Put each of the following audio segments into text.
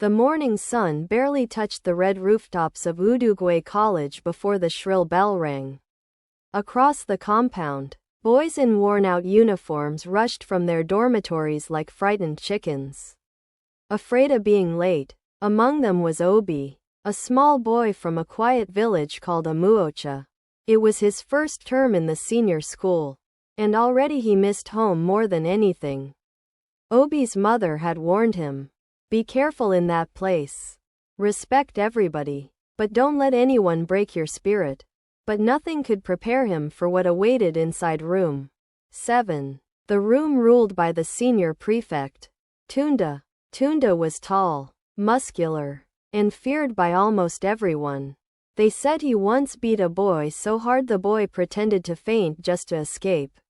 The morning sun barely touched the red rooftops of Uruguay College before the shrill bell rang. Across the compound, boys in worn-out uniforms rushed from their dormitories like frightened chickens, afraid of being late. Among them was Obi, a small boy from a quiet village called Amuocha. It was his first term in the senior school, and already he missed home more than anything. Obi's mother had warned him, "Be careful in that place. Respect everybody, but don't let anyone break your spirit." But nothing could prepare him for what awaited inside room 7. The room ruled by the senior prefect, Tunda. Tunda was tall, muscular, and feared by almost everyone. They said he once beat a boy so hard the boy pretended to faint just to escape.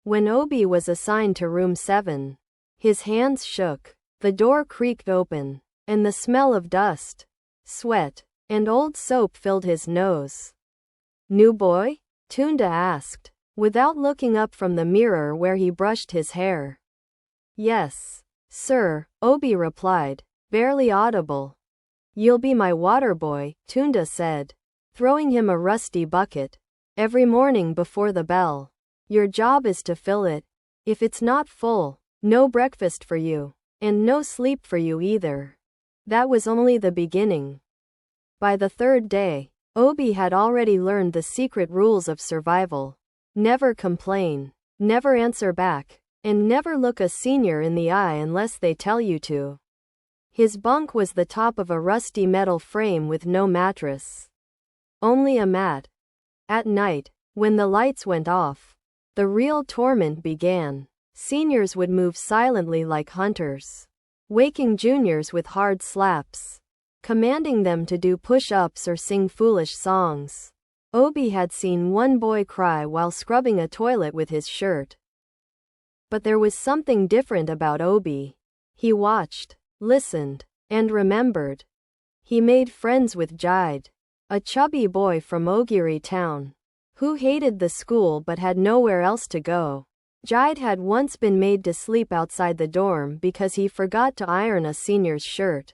When Obi was assigned to room 7, his hands shook, the door creaked open, and the smell of dust, sweat, and old soap filled his nose. "New boy?" Tunda asked, without looking up from the mirror where he brushed his hair. "Yes, sir," Obi replied, barely audible. "You'll be my water boy," Tunda said, throwing him a rusty bucket. "Every morning before the bell. Your job is to fill it. If it's not full, no breakfast for you, and no sleep for you either." That was only the beginning. By the third day, Obi had already learned the secret rules of survival. Never complain, never answer back, and never look a senior in the eye unless they tell you to. His bunk was the top of a rusty metal frame with no mattress. Only a mat. At night, when the lights went off, the real torment began. Seniors would move silently like hunters, waking juniors with hard slaps, commanding them to do push-ups or sing foolish songs. Obi had seen one boy cry while scrubbing a toilet with his shirt. But there was something different about Obi. He watched, listened, and remembered. He made friends with Jide, a chubby boy from Ogiri town, who hated the school but had nowhere else to go. Jide had once been made to sleep outside the dorm because he forgot to iron a senior's shirt.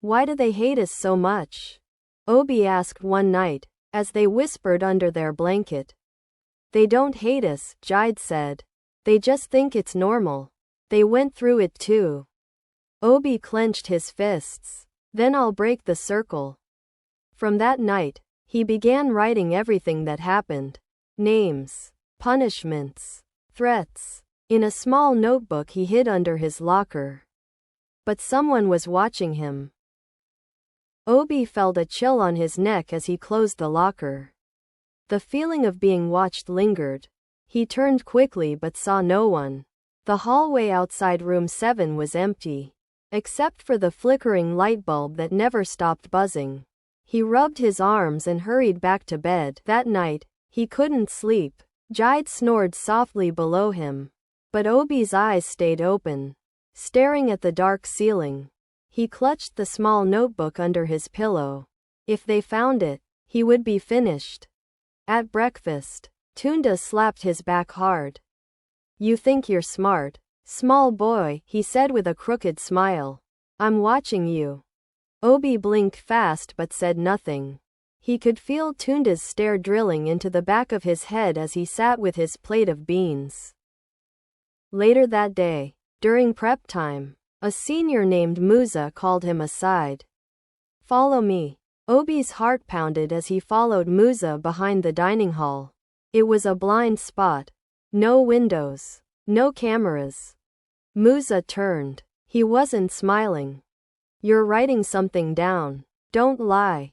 "Why do they hate us so much?" Obi asked one night, as they whispered under their blanket. "They don't hate us," Jide said. "They just think it's normal. They went through it too." Obi clenched his fists. "Then I'll break the circle." From that night, he began writing everything that happened. Names, punishments, threats, in a small notebook he hid under his locker. But someone was watching him. Obi felt a chill on his neck as he closed the locker. The feeling of being watched lingered. He turned quickly but saw no one. The hallway outside room 7 was empty, except for the flickering light bulb that never stopped buzzing. He rubbed his arms and hurried back to bed. That night, he couldn't sleep. Jide snored softly below him, but Obi's eyes stayed open, staring at the dark ceiling. He clutched the small notebook under his pillow. If they found it, he would be finished. At breakfast, Tunda slapped his back hard. "You think you're smart, small boy," he said with a crooked smile. "I'm watching you." Obi blinked fast but said nothing. He could feel Tunda's stare drilling into the back of his head as he sat with his plate of beans. Later that day, during prep time, a senior named Musa called him aside. "Follow me." Obi's heart pounded as he followed Musa behind the dining hall. It was a blind spot. No windows, no cameras. Musa turned. He wasn't smiling. "You're writing something down. Don't lie."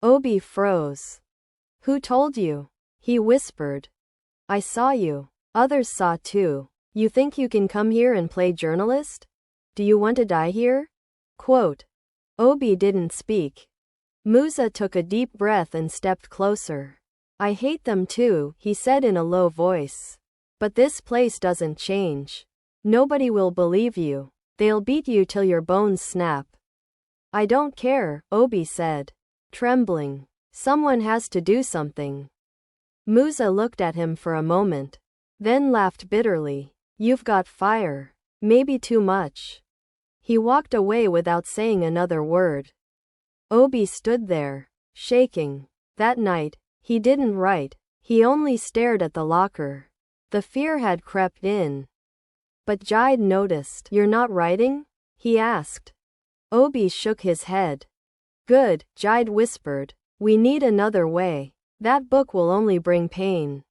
Obi froze. "Who told you?" he whispered. "I saw you. Others saw too. You think you can come here and play journalist? Do you want to die here?" Quote. Obi didn't speak. Musa took a deep breath and stepped closer. "I hate them too," he said in a low voice. "But this place doesn't change. Nobody will believe you. They'll beat you till your bones snap." "I don't care," Obi said, trembling. "Someone has to do something." Musa looked at him for a moment, then laughed bitterly. "You've got fire. Maybe too much." He walked away without saying another word. Obi stood there, shaking. That night, he didn't write. He only stared at the locker. The fear had crept in. But Jide noticed. "You're not writing?" he asked. Obi shook his head. "Good," Jide whispered. "We need another way. That book will only bring pain."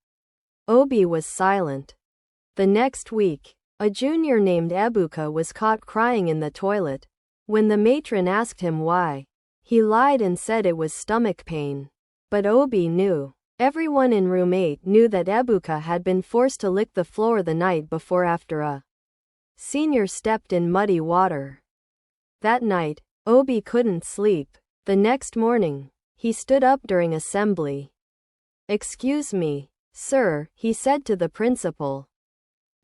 Obi was silent. The next week, a junior named Ebuka was caught crying in the toilet. When the matron asked him why, he lied and said it was stomach pain. But Obi knew. Everyone in room 8 knew that Ebuka had been forced to lick the floor the night before after a senior stepped in muddy water. That night, Obi couldn't sleep. The next morning, he stood up during assembly. "Excuse me, sir," he said to the principal.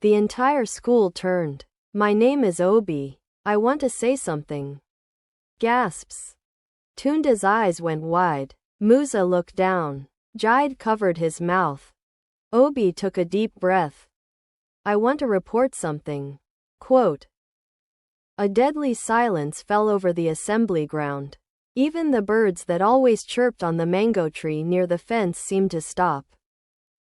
The entire school turned. "My name is Obi. I want to say something." Gasps. Tunda's eyes went wide. Musa looked down. Jide covered his mouth. Obi took a deep breath. "I want to report something." Quote. A deadly silence fell over the assembly ground. Even the birds that always chirped on the mango tree near the fence seemed to stop.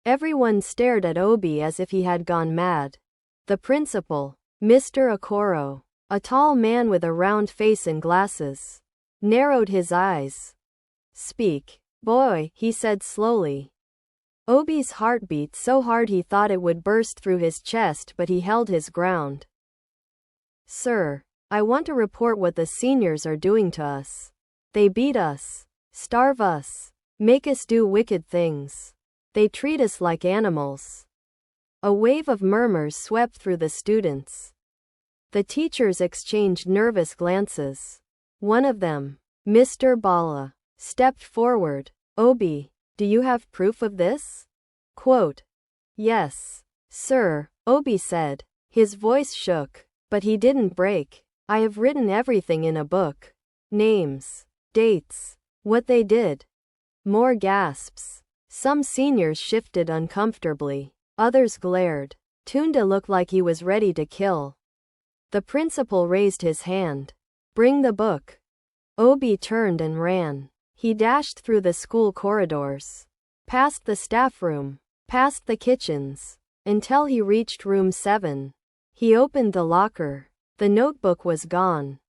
Everyone stared at Obi as if he had gone mad. The principal, Mr. Okoro, a tall man with a round face and glasses, narrowed his eyes. "Speak, boy," he said slowly. Obi's heart beat so hard he thought it would burst through his chest, but he held his ground. "Sir, I want to report what the seniors are doing to us. They beat us, starve us, make us do wicked things. They treat us like animals." A wave of murmurs swept through the students. The teachers exchanged nervous glances. One of them, Mr. Bala, stepped forward. "Obi, do you have proof of this?" Quote. "Yes, sir," Obi said. His voice shook, but he didn't break. "I have written everything in a book. Names, dates, what they did." More gasps. Some seniors shifted uncomfortably. Others glared. Tunda looked like he was ready to kill. The principal raised his hand. "Bring the book." Obi turned and ran. He dashed through the school corridors, past the staff room, past the kitchens, until he reached room 7. He opened the locker. The notebook was gone.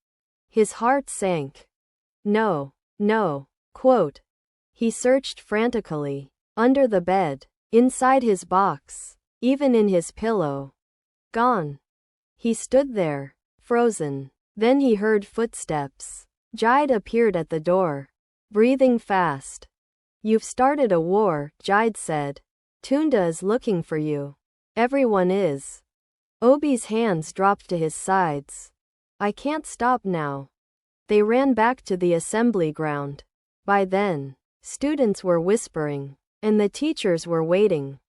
His heart sank. No, no. Quote. He searched frantically. Under the bed, inside his box, even in his pillow. Gone. He stood there, frozen. Then he heard footsteps. Jide appeared at the door, breathing fast. "You've started a war," Jide said. "Tunda is looking for you." "Everyone is." Obi's hands dropped to his sides. "I can't stop now." They ran back to the assembly ground. By then, students were whispering, and the teachers were waiting.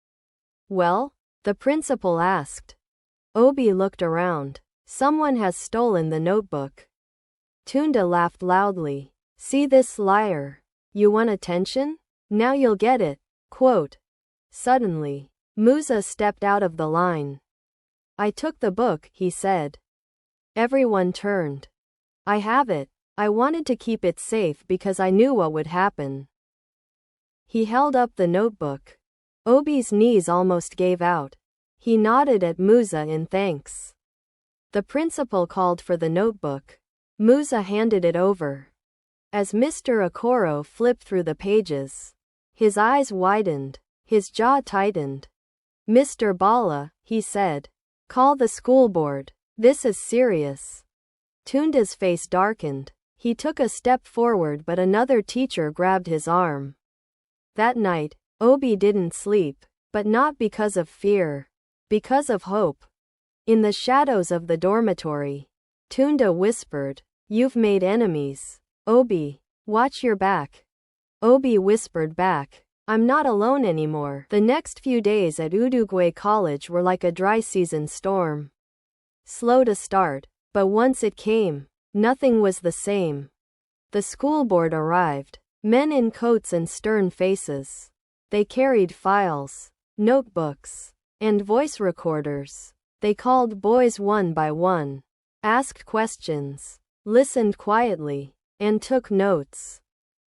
"Well?" the principal asked. Obi looked around. "Someone has stolen the notebook." Tunda laughed loudly. "See this liar? You want attention? Now you'll get it." Quote. Suddenly, Musa stepped out of the line. "I took the book," he said. Everyone turned. "I have it. I wanted to keep it safe because I knew what would happen." He held up the notebook. Obi's knees almost gave out. He nodded at Musa in thanks. The principal called for the notebook. Musa handed it over. As Mr. Okoro flipped through the pages, his eyes widened, his jaw tightened. "Mr. Bala," he said, "call the school board. This is serious." Tunda's face darkened. He took a step forward, but another teacher grabbed his arm. That night, Obi didn't sleep, but not because of fear, because of hope. In the shadows of the dormitory, Tunda whispered, "You've made enemies. Obi, watch your back." Obi whispered back, "I'm not alone anymore." The next few days at Udugwe College were like a dry season storm. Slow to start, but once it came, nothing was the same. The school board arrived, men in coats and stern faces. They carried files, notebooks, and voice recorders. They called boys one by one. asked questions, listened quietly, and took notes.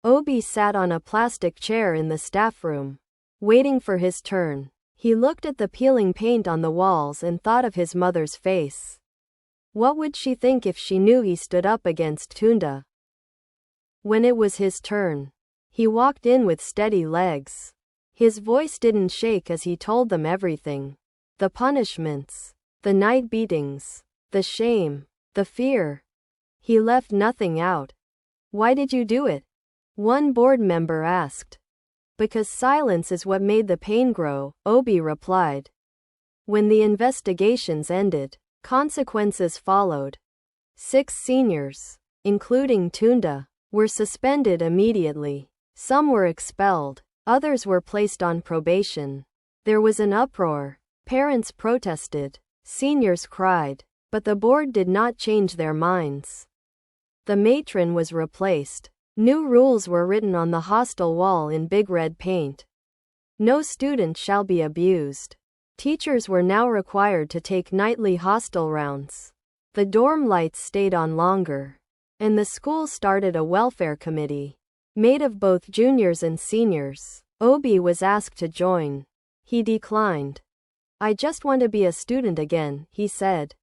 Obi sat on a plastic chair in the staff room, waiting for his turn. He looked at the peeling paint on the walls and thought of his mother's face. What would she think if she knew he stood up against Tunda? When it was his turn, he walked in with steady legs. His voice didn't shake as he told them everything. The punishments, the night beatings, the shame, the fear. He left nothing out. Why did you do it? One board member asked. Because silence is what made the pain grow, Obi replied. When the investigations ended, consequences followed. 6 seniors, including Tunda, were suspended immediately. Some were expelled, others were placed on probation. There was an uproar. Parents protested, seniors cried, but the board did not change their minds. The matron was replaced. New rules were written on the hostel wall in big red paint. No student shall be abused. Teachers were now required to take nightly hostel rounds. The dorm lights stayed on longer. And the school started a welfare committee, made of both juniors and seniors. Obi was asked to join. He declined. I just want to be a student again, he said.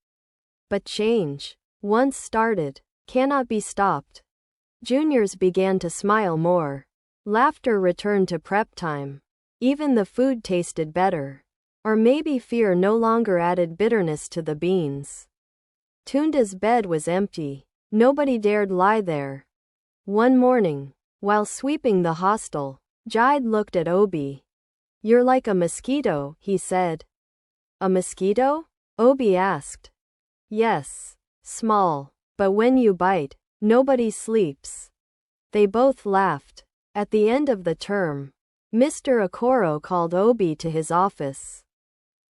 But change, once started, cannot be stopped. Juniors began to smile more. Laughter returned to prep time. Even the food tasted better. Or maybe fear no longer added bitterness to the beans. Tunda's bed was empty. Nobody dared lie there. One morning, while sweeping the hostel, Jide looked at Obi. You're like a mosquito, he said. A mosquito? Obi asked. Yes, small, but when you bite, nobody sleeps. They both laughed. At the end of the term, Mr. Okoro called Obi to his office.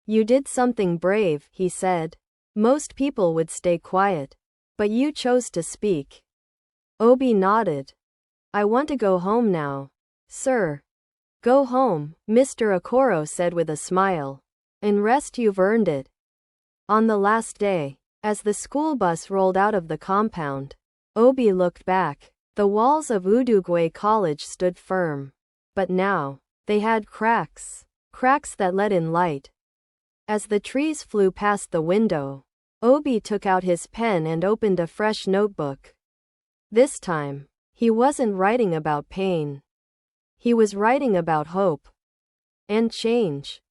You did something brave, he said. Most people would stay quiet, but you chose to speak. Obi nodded. I want to go home now. Sir. Go home, Mr. Okoro said with a smile. And rest, you've earned it. On the last day, as the school bus rolled out of the compound, Obi looked back. The walls of Udugwe College stood firm. But now, they had cracks. Cracks that let in light. As the trees flew past the window, Obi took out his pen and opened a fresh notebook. This time, he wasn't writing about pain. He was writing about hope. And change.